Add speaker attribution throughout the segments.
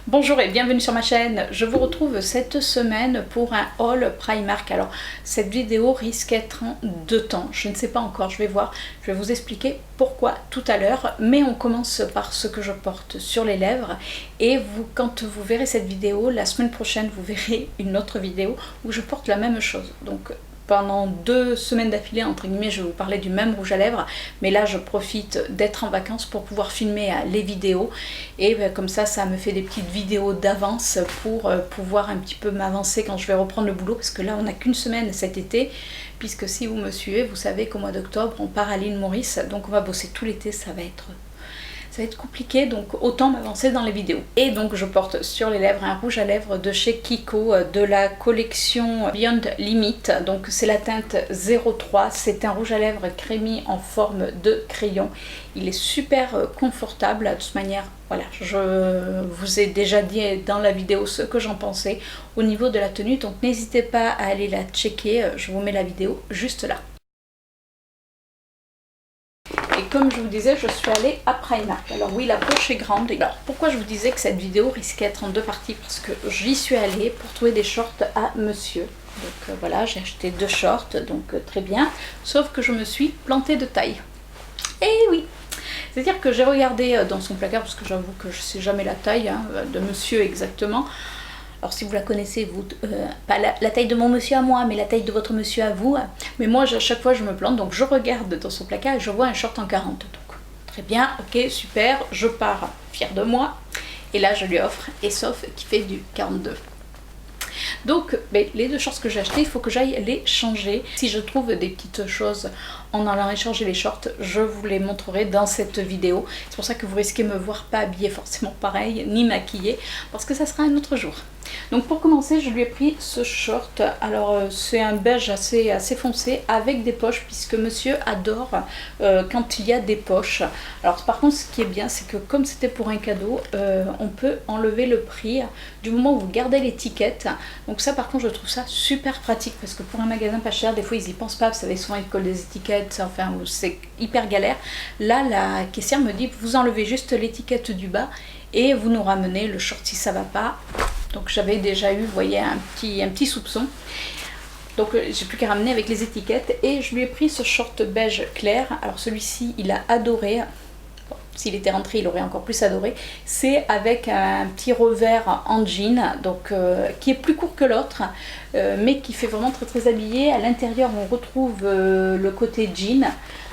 Speaker 1: Bonjour et bienvenue sur ma chaîne. Je vous retrouve cette semaine pour un haul Primark. Alors cette vidéo risque d'être en deux temps, je ne sais pas encore, je vais voir, je vais vous expliquer pourquoi tout à l'heure, mais on commence par ce que je porte sur les lèvres et vous, quand vous verrez cette vidéo, la semaine prochaine vous verrez une autre vidéo où je porte la même chose. Donc pendant 2 semaines d'affilée, entre guillemets, je vais vous parler du même rouge à lèvres, mais là je profite d'être en vacances pour pouvoir filmer les vidéos et comme ça me fait des petites vidéos d'avance pour pouvoir un petit peu m'avancer quand je vais reprendre le boulot, parce que là on n'a qu'une semaine cet été, puisque si vous me suivez, vous savez qu'au mois d'octobre on part à l'île Maurice, donc on va bosser tout l'été, ça va être compliqué, donc autant m'avancer dans les vidéos. Et donc je porte sur les lèvres un rouge à lèvres de chez Kiko, de la collection Beyond Limit, donc c'est la teinte 03, c'est un rouge à lèvres crémi en forme de crayon. Il est super confortable, de toute manière, voilà, je vous ai déjà dit dans la vidéo ce que j'en pensais au niveau de la tenue, donc n'hésitez pas à aller la checker, je vous mets la vidéo juste là. Et comme je vous disais, je suis allée à Primark. Alors oui, la poche est grande. Alors pourquoi je vous disais que cette vidéo risquait d'être en deux parties? Parce que j'y suis allée pour trouver des shorts à monsieur. Donc voilà, j'ai acheté 2 shorts, donc très bien. Sauf que je me suis plantée de taille. Et oui, c'est-à-dire que j'ai regardé dans son placard, parce que j'avoue que je ne sais jamais la taille de monsieur exactement. Alors si vous la connaissez, vous, pas la taille de mon monsieur à moi, mais la taille de votre monsieur à vous. Mais moi, à chaque fois, je me plante, donc je regarde dans son placard et je vois un short en 40. Donc très bien, ok, super, je pars fière de moi. Et là, je lui offre, et sauf qui fait du 42. Donc les 2 shorts que j'ai achetés, il faut que j'aille les changer. Si je trouve des petites choses en allant échanger les shorts, je vous les montrerai dans cette vidéo. C'est pour ça que vous risquez de me voir pas habillée forcément pareil, ni maquillée, parce que ça sera un autre jour. Donc pour commencer, je lui ai pris ce short. Alors c'est un beige assez foncé avec des poches, puisque monsieur adore quand il y a des poches. Alors par contre, ce qui est bien, c'est que comme c'était pour un cadeau, on peut enlever le prix du moment où vous gardez l'étiquette. Donc ça par contre, je trouve ça super pratique, parce que pour un magasin pas cher, des fois ils y pensent pas, vous savez, souvent ils collent des étiquettes, enfin c'est hyper galère. Là, la caissière me dit, vous enlevez juste l'étiquette du bas et vous nous ramenez le short si ça va pas. Donc j'avais déjà eu, vous voyez, un petit soupçon. Donc j'ai plus qu'à ramener avec les étiquettes. Et je lui ai pris ce short beige clair. Alors celui-ci, il a adoré. Bon, s'il était rentré, il aurait encore plus adoré. C'est avec un petit revers en jean, donc qui est plus court que l'autre, mais qui fait vraiment très habillé. À l'intérieur, on retrouve le côté jean.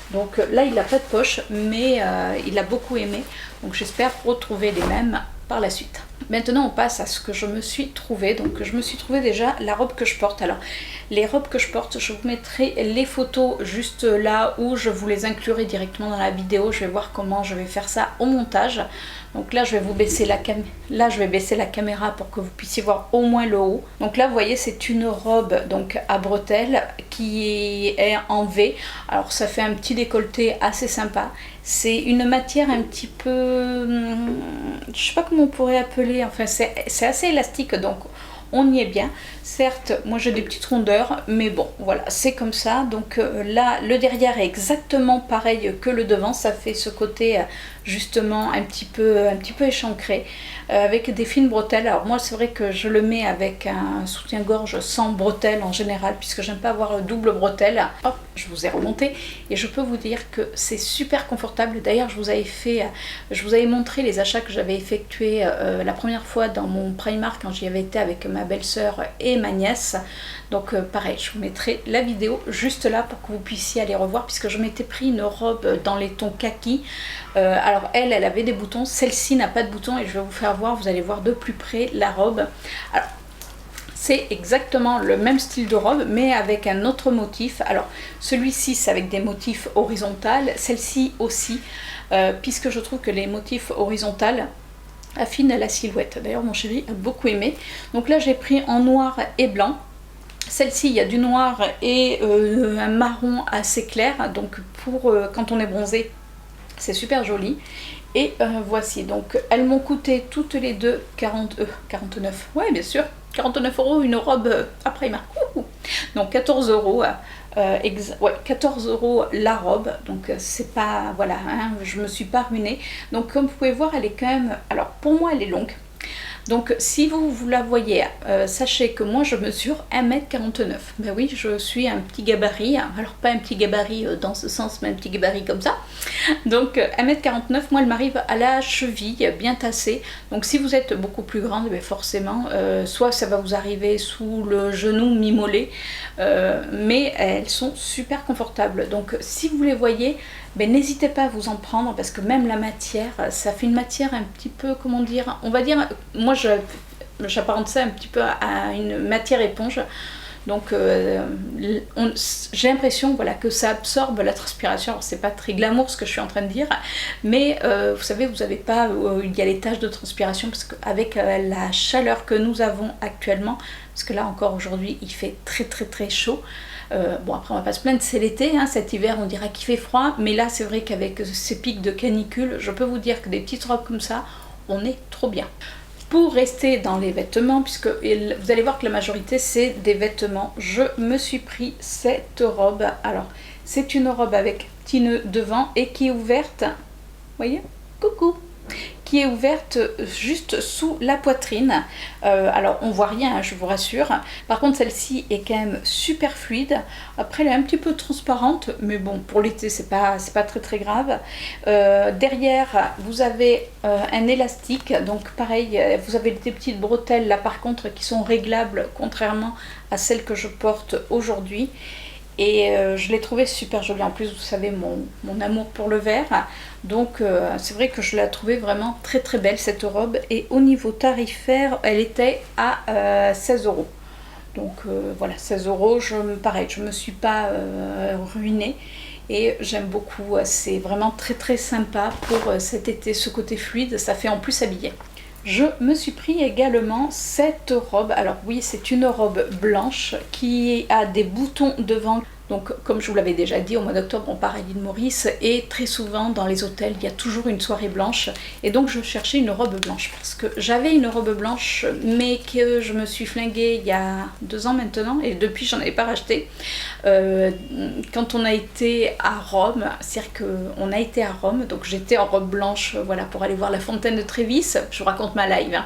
Speaker 1: Donc là, il n'a pas de poche, mais il a beaucoup aimé. Donc j'espère retrouver les mêmes par la suite. Maintenant on passe à ce que je me suis trouvé. Donc je me suis trouvé déjà la robe que je porte. Alors les robes que je porte, je vous mettrai les photos juste là, où je vous les inclurai directement dans la vidéo. Je vais voir comment je vais faire ça au montage. Donc là je vais vous baisser la caméra pour que vous puissiez voir au moins le haut. Donc là vous voyez, c'est une robe donc à bretelles qui est en V. Alors ça fait un petit décolleté assez sympa. C'est une matière un petit peu, je sais pas comment on pourrait appeler, enfin c'est assez élastique, donc on y est bien. Certes, moi j'ai des petites rondeurs, mais bon, voilà, c'est comme ça. Donc là, le derrière est exactement pareil que le devant. Ça fait ce côté justement un petit peu échancré, avec des fines bretelles. Alors moi, c'est vrai que je le mets avec un soutien-gorge sans bretelles en général, puisque j'aime pas avoir double bretelle. Hop, je vous ai remonté et je peux vous dire que c'est super confortable. D'ailleurs, je vous avais montré les achats que j'avais effectués la première fois dans mon Primark quand j'y avais été avec ma belle-sœur et ma nièce. Donc pareil, je vous mettrai la vidéo juste là pour que vous puissiez aller revoir, puisque je m'étais pris une robe dans les tons kaki. Alors elle avait des boutons, celle-ci n'a pas de boutons, et je vais vous faire voir, vous allez voir de plus près la robe. Alors c'est exactement le même style de robe, mais avec un autre motif. Alors celui-ci c'est avec des motifs horizontaux, celle-ci aussi, puisque je trouve que les motifs horizontaux affine la silhouette. D'ailleurs mon chéri a beaucoup aimé. Donc là j'ai pris en noir et blanc. Celle-ci, il y a du noir et un marron assez clair, donc pour quand on est bronzé, c'est super joli. Et voici, donc elles m'ont coûté toutes les deux 49, ouais bien sûr, 49 € une robe à Primark. Donc 14 €, ouais, 14 € la robe, donc c'est pas, voilà, hein, je me suis pas ruinée. Donc comme vous pouvez voir, elle est quand même, alors pour moi elle est longue. Donc si vous la voyez, sachez que moi je mesure 1,49 m. Ben oui, je suis un petit gabarit, alors pas un petit gabarit dans ce sens, mais un petit gabarit comme ça. Donc 1,49 m, moi elle m'arrive à la cheville, bien tassée. Donc si vous êtes beaucoup plus grande, ben forcément, soit ça va vous arriver sous le genou mi-mollet, mais elles sont super confortables. Donc si vous les voyez, ben, n'hésitez pas à vous en prendre, parce que même la matière, ça fait une matière un petit peu, comment dire, on va dire, moi j'apparente ça un petit peu à une matière éponge. Donc j'ai l'impression, voilà, que ça absorbe la transpiration. Alors c'est pas très glamour ce que je suis en train de dire, mais vous savez, vous n'avez pas, il y a les taches de transpiration, parce qu'avec la chaleur que nous avons actuellement, parce que là encore aujourd'hui il fait très chaud. Bon, après on va pas se plaindre, c'est l'été, hein, cet hiver on dirait qu'il fait froid, mais là c'est vrai qu'avec ces pics de canicule, je peux vous dire que des petites robes comme ça, on est trop bien. Pour rester dans les vêtements, puisque vous allez voir que la majorité c'est des vêtements, je me suis pris cette robe. Alors c'est une robe avec petit nœud devant et qui est ouverte, vous voyez, coucou, qui est ouverte juste sous la poitrine. Alors on voit rien, hein, je vous rassure. Par contre celle-ci est quand même super fluide. Après elle est un petit peu transparente, mais bon, pour l'été c'est pas très grave. Derrière vous avez un élastique, donc pareil, vous avez des petites bretelles là par contre qui sont réglables, contrairement à celles que je porte aujourd'hui. Et je l'ai trouvé super jolie. En plus, vous savez mon amour pour le vert. Donc c'est vrai que je la trouvais vraiment très belle cette robe. Et au niveau tarifaire, elle était à 16 €. Donc voilà, 16 €, pareil, je me suis pas ruinée. Et j'aime beaucoup, c'est vraiment très sympa pour cet été, ce côté fluide, ça fait en plus habiller. Je me suis pris également cette robe. Alors oui, c'est une robe blanche qui a des boutons devant. Donc comme je vous l'avais déjà dit, au mois d'octobre on part à l'île Maurice et très souvent dans les hôtels il y a toujours une soirée blanche. Et donc je cherchais une robe blanche parce que j'avais une robe blanche mais que je me suis flinguée il y a 2 ans maintenant et depuis j'en avais pas racheté. Quand on a été à Rome, c'est-à-dire qu'on a été à Rome, donc j'étais en robe blanche, voilà, pour aller voir la fontaine de Trévis, je vous raconte ma live, hein.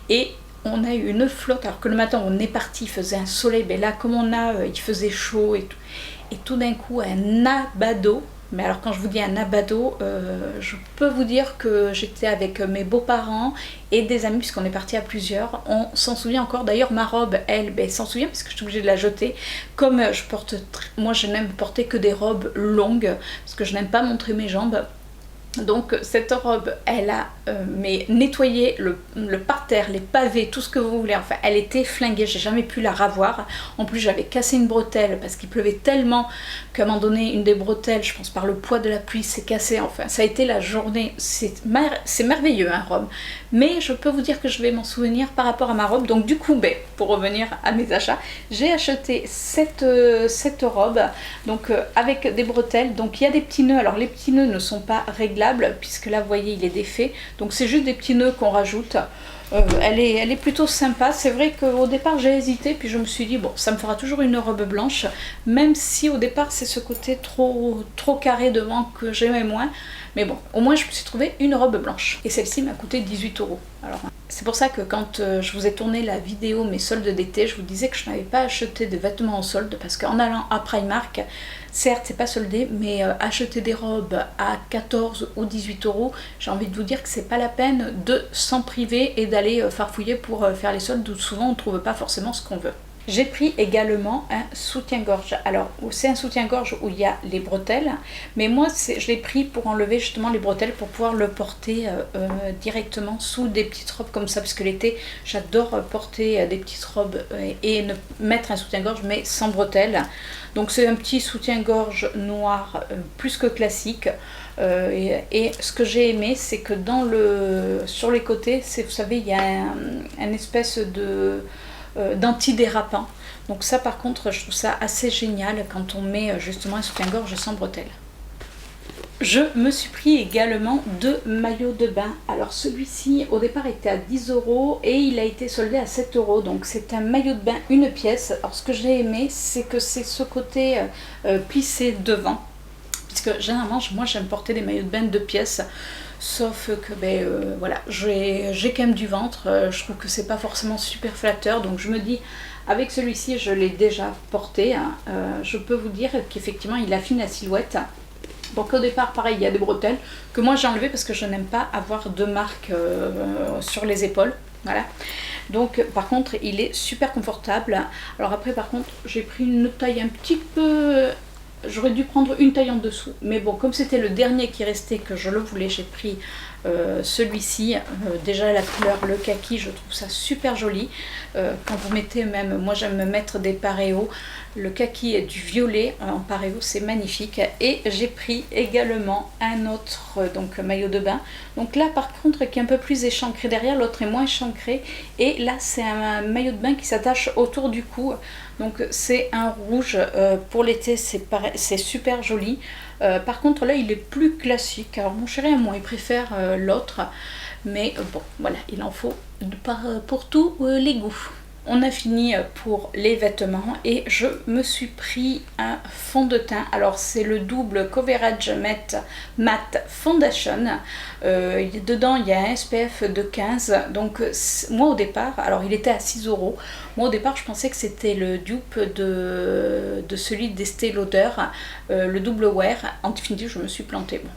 Speaker 1: Et on a eu une flotte, alors que le matin on est parti, il faisait un soleil, mais là comme il faisait chaud et tout d'un coup un abado. Mais alors quand je vous dis un abado, je peux vous dire que j'étais avec mes beaux-parents et des amis puisqu'on est parti à plusieurs. On s'en souvient encore. D'ailleurs ma robe, elle, s'en souvient parce que je suis obligée de la jeter. Comme je porte, moi je n'aime porter que des robes longues parce que je n'aime pas montrer mes jambes. Donc cette robe, elle a nettoyé le parterre, les pavés, tout ce que vous voulez. Enfin, elle était flinguée, j'ai jamais pu la ravoir. En plus, j'avais cassé une bretelle parce qu'il pleuvait tellement qu'à un moment donné, une des bretelles, je pense par le poids de la pluie, s'est cassée. Enfin, ça a été la journée. C'est merveilleux, hein, robe. Mais je peux vous dire que je vais m'en souvenir par rapport à ma robe. Donc du coup, pour revenir à mes achats, j'ai acheté cette robe, donc avec des bretelles. Donc il y a des petits nœuds. Alors les petits nœuds ne sont pas réglables puisque là, vous voyez, il est défait. Donc c'est juste des petits nœuds qu'on rajoute. Elle est plutôt sympa. C'est vrai qu'au départ j'ai hésité, puis je me suis dit bon, ça me fera toujours une robe blanche, même si au départ c'est ce côté trop carré devant que j'aimais moins. Mais bon, au moins je me suis trouvé une robe blanche. Et celle-ci m'a coûté 18 €. Alors c'est pour ça que quand je vous ai tourné la vidéo mes soldes d'été, je vous disais que je n'avais pas acheté de vêtements en solde parce qu'en allant à Primark, certes c'est pas soldé, mais acheter des robes à 14 ou 18 €, j'ai envie de vous dire que c'est pas la peine de s'en priver et d'aller farfouiller pour faire les soldes où souvent on ne trouve pas forcément ce qu'on veut. J'ai pris également un soutien-gorge. Alors, c'est un soutien-gorge où il y a les bretelles, mais moi, je l'ai pris pour enlever justement les bretelles pour pouvoir le porter directement sous des petites robes comme ça, parce que l'été, j'adore porter des petites robes et mettre un soutien-gorge, mais sans bretelles. Donc, c'est un petit soutien-gorge noir plus que classique. Et ce que j'ai aimé, c'est que sur les côtés, vous savez, il y a un espèce d'antidérapant. Donc ça par contre je trouve ça assez génial quand on met justement un soutien-gorge sans bretelles. Je me suis pris également 2 maillots de bain. Alors celui-ci au départ était à 10 € et il a été soldé à 7 €. Donc c'est un maillot de bain une pièce. Alors ce que j'ai aimé, c'est que c'est ce côté plissé devant. puisque généralement moi j'aime porter des maillots de bain 2 pièces, sauf que voilà, j'ai quand même du ventre, je trouve que c'est pas forcément super flatteur, donc je me dis avec celui-ci je l'ai déjà porté, hein, je peux vous dire qu'effectivement il affine la silhouette. Donc au départ pareil, il y a des bretelles que moi j'ai enlevé parce que je n'aime pas avoir de marque sur les épaules, voilà. Donc par contre il est super confortable. Alors après par contre j'ai pris une taille un petit peu, j'aurais dû prendre une taille en dessous, mais bon comme c'était le dernier qui restait que je le voulais, j'ai pris celui-ci. Déjà la couleur, le kaki, je trouve ça super joli. Quand vous mettez même, moi j'aime me mettre des paréos, le kaki est du violet en paréo, c'est magnifique. Et j'ai pris également un autre donc maillot de bain, donc là par contre qui est un peu plus échancré derrière, l'autre est moins échancré, et là c'est un maillot de bain qui s'attache autour du cou, donc c'est un rouge, pour l'été c'est super joli. Par contre là il est plus classique, alors mon chéri moi il préfère l'autre, mais bon voilà, il en faut pour tous les goûts. On a fini pour les vêtements et je me suis pris un fond de teint. Alors c'est le double Coverage Matte Foundation. Dedans il y a un SPF de 15. Donc moi au départ, alors il était à 6 €. Moi au départ je pensais que c'était le dupe de celui d'Estée Lauder, le double Wear. En définitive je me suis plantée. Bon,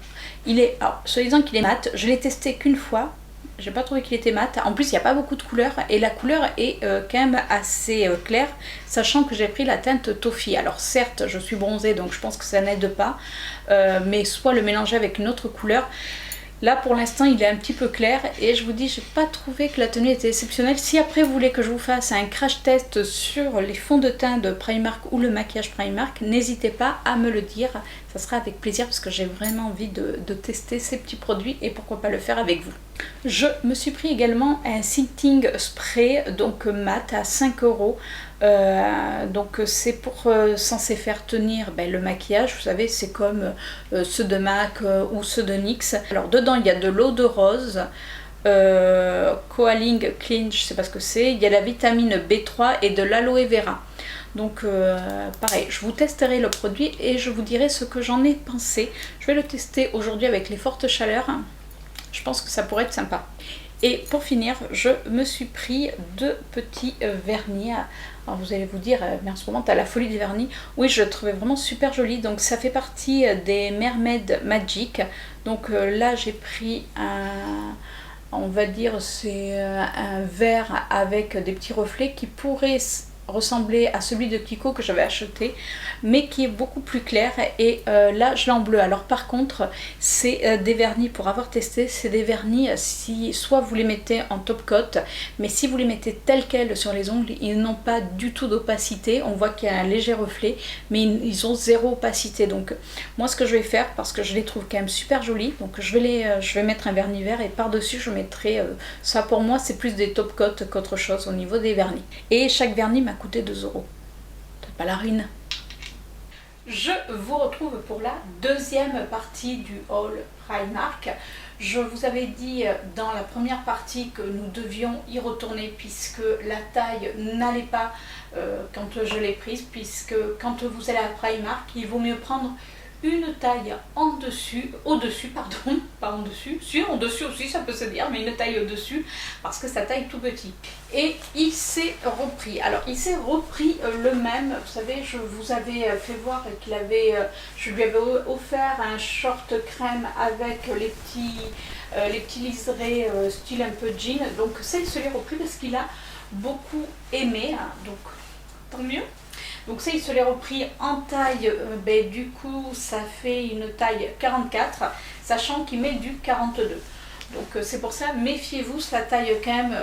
Speaker 1: il est, alors soi-disant qu'il est mat, je l'ai testé qu'une fois. J'ai pas trouvé qu'il était mat. En plus, il n'y a pas beaucoup de couleurs et la couleur est quand même assez claire, sachant que j'ai pris la teinte Toffee. Alors certes, je suis bronzée, donc je pense que ça n'aide pas, mais soit le mélanger avec une autre couleur. Là, pour l'instant, il est un petit peu clair et je vous dis, j'ai pas trouvé que la tenue était exceptionnelle. Si après vous voulez que je vous fasse un crash test sur les fonds de teint de Primark ou le maquillage Primark, n'hésitez pas à me le dire. Ça sera avec plaisir parce que j'ai vraiment envie de tester ces petits produits et pourquoi pas le faire avec vous. Je me suis pris également un setting spray, donc mat à 5 €. Donc c'est pour censé faire tenir le maquillage, vous savez, c'est comme ceux de MAC ou ceux de NYX. Alors dedans il y a de l'eau de rose, Coaling Clean, je sais pas ce que c'est, il y a la vitamine B3 et de l'aloe vera. Donc pareil, je vous testerai le produit et je vous dirai ce que j'en ai pensé. Je vais le tester aujourd'hui avec les fortes chaleurs, je pense que ça pourrait être sympa. Et pour finir, je me suis pris 2 petits vernis. Alors vous allez vous dire, mais en ce moment t'as la folie des vernis. Oui, je le trouvais vraiment super joli. Donc ça fait partie des Mermaid Magic. Donc là j'ai pris un, on va dire c'est un vert avec des petits reflets qui pourrait ressembler à celui de Kiko que j'avais acheté, mais qui est beaucoup plus clair, et là je l'ai en bleu. Alors par contre c'est des vernis, pour avoir testé, c'est des vernis, si soit vous les mettez en top coat, mais si vous les mettez tels quels sur les ongles, ils n'ont pas du tout d'opacité. On voit qu'il y a un léger reflet, mais ils ont zéro opacité. Donc moi ce que je vais faire, parce que je les trouve quand même super jolis, donc je vais mettre un vernis vert et par dessus je mettrai ça. Pour moi c'est plus des top coat qu'autre chose au niveau des vernis, et chaque vernis m'a coûté 2 €. C'est pas la ruine. Je vous retrouve pour la deuxième partie du haul Primark. Je vous avais dit dans la première partie que nous devions y retourner puisque la taille n'allait pas quand je l'ai prise, puisque quand vous allez à Primark, il vaut mieux prendre une taille en dessus, au-dessus, pardon, pas en dessus, si en dessus aussi ça peut se dire, mais une taille au-dessus, parce que sa taille tout petit. Et il s'est repris, alors il s'est repris le même, vous savez, je vous avais fait voir qu'il avait, je lui avais offert un short crème avec les petits liserés style un peu jean, donc ça il se l'est repris parce qu'il a beaucoup aimé, hein, donc tant mieux. Donc ça il se l'est repris en taille, du coup ça fait une taille 44, sachant qu'il met du 42. Donc c'est pour ça, méfiez-vous, sa taille quand même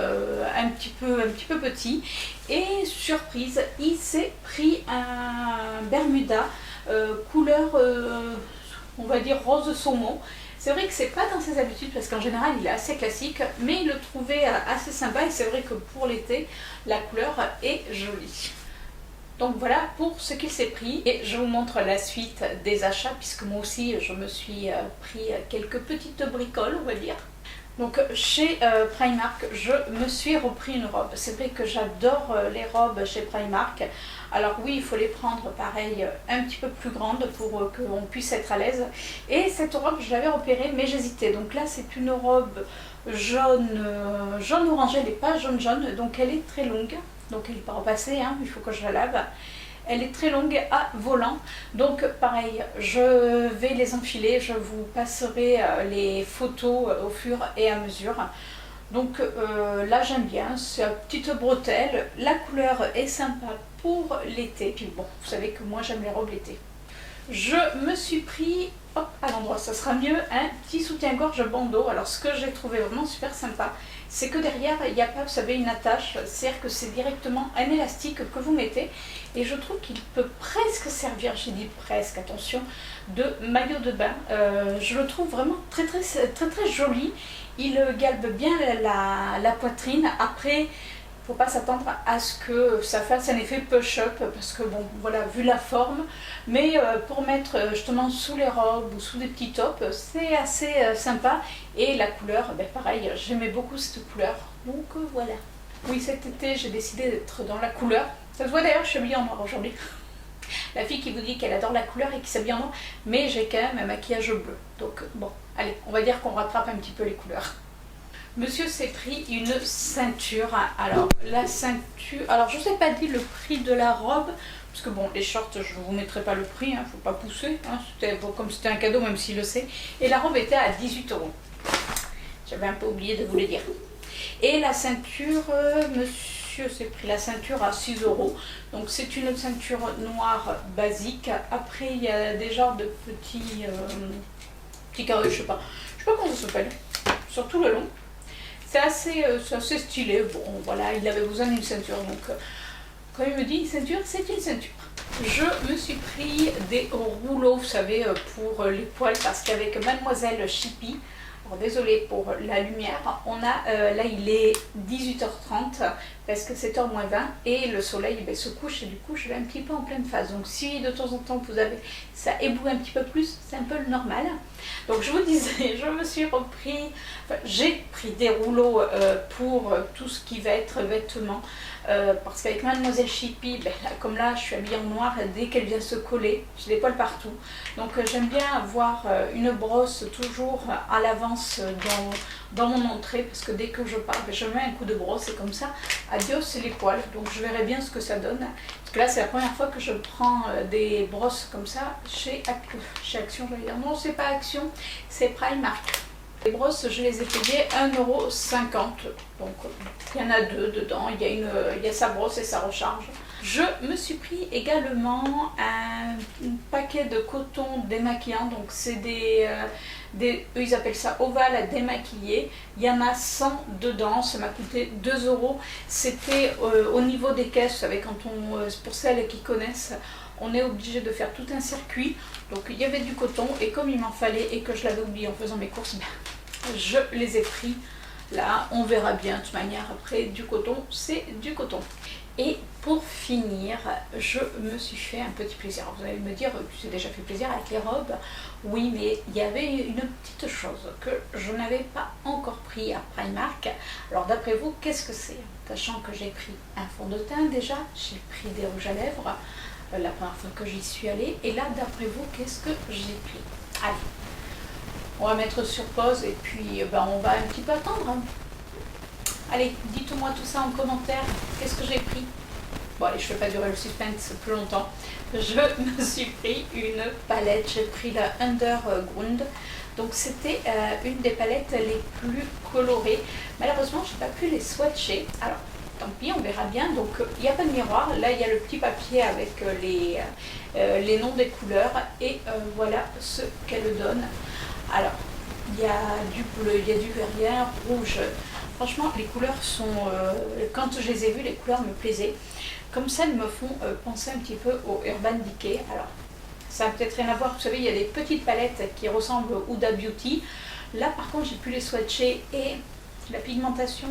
Speaker 1: un petit peu petit. Et surprise, il s'est pris un Bermuda couleur, on va dire rose saumon. C'est vrai que c'est pas dans ses habitudes parce qu'en général il est assez classique, mais il le trouvait assez sympa et c'est vrai que pour l'été la couleur est jolie. Donc voilà pour ce qu'il s'est pris, et je vous montre la suite des achats puisque moi aussi je me suis pris quelques petites bricoles, on va dire. Donc chez Primark, je me suis repris une robe. C'est vrai que j'adore les robes chez Primark. Alors oui, il faut les prendre pareil un petit peu plus grandes pour qu'on puisse être à l'aise. Et cette robe, je l'avais repérée, mais j'hésitais. Donc là, c'est une robe jaune, jaune orangé, elle n'est pas jaune jaune, donc elle est très longue. Donc elle n'est pas repassée, hein, il faut que je la lave. Elle est très longue à volant, donc pareil, je vais les enfiler, je vous passerai les photos au fur et à mesure. Donc là j'aime bien, c'est une petite bretelle, la couleur est sympa pour l'été, puis bon, vous savez que moi j'aime les robes l'été. Je me suis pris, hop, à l'endroit, ça sera mieux, un petit soutien-gorge bandeau. Alors ce que j'ai trouvé vraiment super sympa, c'est que derrière, il n'y a pas, vous savez, une attache, c'est-à-dire que c'est directement un élastique que vous mettez. Et je trouve qu'il peut presque servir, j'ai dit presque, attention, de maillot de bain. Je le trouve vraiment très joli. Il galbe bien la poitrine. Après, faut pas s'attendre à ce que ça fasse un effet push-up parce que bon voilà vu la forme, mais pour mettre justement sous les robes ou sous des petits tops c'est assez sympa. Et la couleur, ben pareil, j'aimais beaucoup cette couleur, donc voilà. Oui, cet été j'ai décidé d'être dans la couleur, ça se voit d'ailleurs, je suis habillée en noir aujourd'hui. La fille qui vous dit qu'elle adore la couleur et qui s'habille en noir, mais j'ai quand même un maquillage bleu, donc bon allez, on va dire qu'on rattrape un petit peu les couleurs. Monsieur s'est pris une ceinture. Alors la ceinture, alors je ne vous ai pas dit le prix de la robe, parce que bon, les shorts je ne vous mettrai pas le prix, hein, faut pas pousser, hein, comme c'était un cadeau même s'il le sait. Et la robe était à 18 €. J'avais un peu oublié de vous le dire. Et la ceinture, monsieur s'est pris la ceinture à 6 €. Donc c'est une ceinture noire basique. Après il y a des genres de petits carrés, je sais pas comment ça s'appelle, sur tout le long. C'est assez stylé. Bon, voilà, il avait besoin d'une ceinture. Donc, quand il me dit une ceinture, c'est une ceinture. Je me suis pris des rouleaux, vous savez, pour les poils, parce qu'avec Mademoiselle Chippy, alors désolée pour la lumière, on a, là il est 18h30, presque 7h moins 20, et le soleil se couche, et du coup je vais un petit peu en pleine phase. Donc si de temps en temps vous avez ça ébouille un petit peu plus, c'est un peu le normal. Donc je vous disais, je me suis repris, enfin, j'ai pris des rouleaux pour tout ce qui va être vêtements, parce qu'avec Mademoiselle Chippy, ben, là, comme là je suis habillée en noir, dès qu'elle vient se coller, j'ai des poils partout. Donc j'aime bien avoir une brosse toujours à l'avance dans mon entrée, parce que dès que je pars, ben, je mets un coup de brosse et comme ça, adios les poils. Donc je verrai bien ce que ça donne. Parce que là c'est la première fois que je prends des brosses comme ça chez Action, je vais dire. Non, c'est pas Action, c'est Primark. Les brosses, je les ai payées 1,50 €. Donc il y en a deux dedans, il y a sa brosse et sa recharge. Je me suis pris également un paquet de coton démaquillant. Donc c'est eux ils appellent ça ovale à démaquiller. Il y en a 100 dedans, ça m'a coûté 2 €. C'était au niveau des caisses, vous savez, quand pour celles qui connaissent, on est obligé de faire tout un circuit. Donc il y avait du coton et comme il m'en fallait et que je l'avais oublié en faisant mes courses, ben, je les ai pris. Là, on verra bien de toute manière. Après, du coton, c'est du coton. Et pour finir, je me suis fait un petit plaisir. Vous allez me dire, tu t'es déjà fait plaisir avec les robes. Oui, mais il y avait une petite chose que je n'avais pas encore pris à Primark. Alors d'après vous, qu'est-ce que c'est? Sachant que j'ai pris un fond de teint déjà, j'ai pris des rouges à lèvres, la première fois que j'y suis allée. Et là, d'après vous, qu'est-ce que j'ai pris? Allez, on va mettre sur pause et puis ben, on va un petit peu attendre. Hein. Allez, dites-moi tout ça en commentaire. Qu'est-ce que j'ai pris? Bon, allez, je ne fais pas durer le suspense plus longtemps. Je me suis pris une palette. J'ai pris la Underground. Donc, c'était une des palettes les plus colorées. Malheureusement, je n'ai pas pu les swatcher. Alors, tant pis, on verra bien. Donc, il n'y a pas de miroir. Là, il y a le petit papier avec les noms des couleurs. Et voilà ce qu'elle donne. Alors, il y a du bleu, il y a du vert, il y a un rouge. Franchement, les couleurs sont... quand je les ai vues, les couleurs me plaisaient. Comme ça, elles me font penser un petit peu au Urban Decay. Alors, ça n'a peut-être rien à voir. Vous savez, il y a des petites palettes qui ressemblent au Huda Beauty. Là, par contre, j'ai pu les swatcher et la pigmentation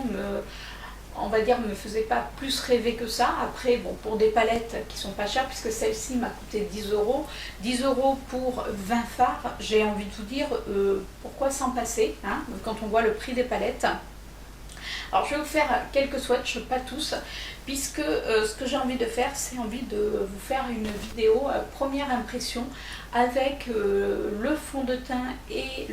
Speaker 1: va dire, me faisait pas plus rêver que ça. Après, bon, pour des palettes qui sont pas chères, puisque celle-ci m'a coûté 10 euros. 10 euros pour 20 fards, j'ai envie de vous dire, pourquoi s'en passer, hein, quand on voit le prix des palettes. Alors je vais vous faire quelques swatchs, pas tous, puisque ce que j'ai envie de faire, c'est envie de vous faire une vidéo première impression avec le fond de teint et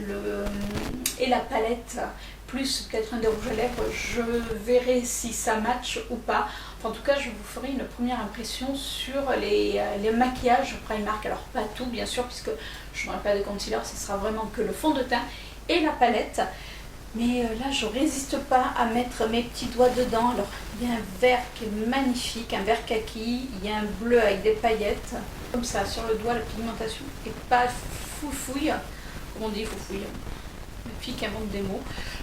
Speaker 1: la palette, plus peut-être un des rouges à lèvres. Je verrai si ça match ou pas. Enfin, en tout cas, je vous ferai une première impression sur les maquillages Primark. Alors pas tout bien sûr, puisque je n'aurai pas de concealer, ce sera vraiment que le fond de teint et la palette. Mais là, je résiste pas à mettre mes petits doigts dedans. Alors, il y a un vert qui est magnifique, un vert kaki. Il y a un bleu avec des paillettes. Comme ça, sur le doigt, la pigmentation est pas foufouille. Comme on dit foufouille. La fille qui invente des mots.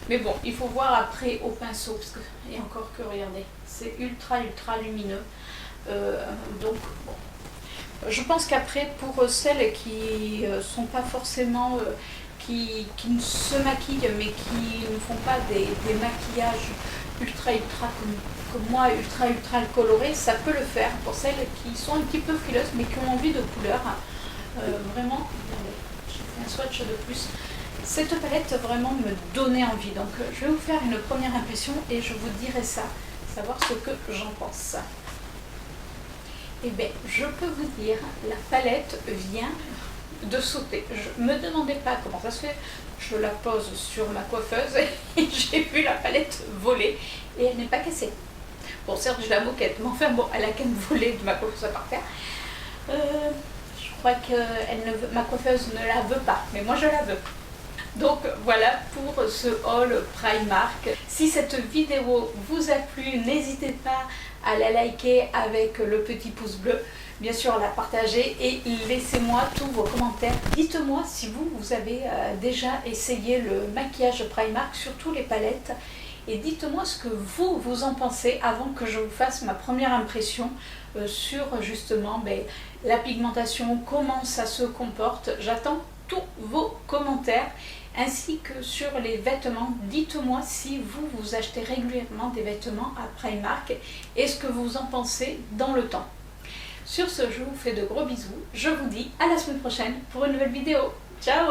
Speaker 1: Mais bon, il faut voir après au pinceau. Parce que, et encore que, regardez, c'est ultra lumineux. Donc, bon. Je pense qu'après, pour celles qui sont pas forcément... qui ne se maquillent mais qui ne font pas des maquillages ultra comme moi, ultra colorés, ça peut le faire pour celles qui sont un petit peu frileuses mais qui ont envie de couleur. Vraiment, j'ai fait un swatch de plus. Cette palette vraiment me donnait envie, donc je vais vous faire une première impression et je vous dirai ça, savoir ce que j'en pense. Et bien, je peux vous dire, la palette vient de sauter. Je me demandais pas comment ça se fait. Je la pose sur ma coiffeuse et j'ai vu la palette voler et elle n'est pas cassée. Bon, certes, je la moquette, mais enfin bon, elle a quand même volé de ma coiffeuse par terre. Je crois que ma coiffeuse ne la veut pas, mais moi je la veux. Donc voilà pour ce haul Primark. Si cette vidéo vous a plu, n'hésitez pas à la liker avec le petit pouce bleu, bien sûr la partager et laissez-moi tous vos commentaires. Dites-moi si vous avez déjà essayé le maquillage Primark, surtout les palettes, et dites-moi ce que vous en pensez avant que je vous fasse ma première impression sur justement la pigmentation, comment ça se comporte. J'attends tous vos commentaires ainsi que sur les vêtements. Dites-moi si vous achetez régulièrement des vêtements à Primark et ce que vous en pensez dans le temps. Sur ce, je vous fais de gros bisous. Je vous dis à la semaine prochaine pour une nouvelle vidéo. Ciao!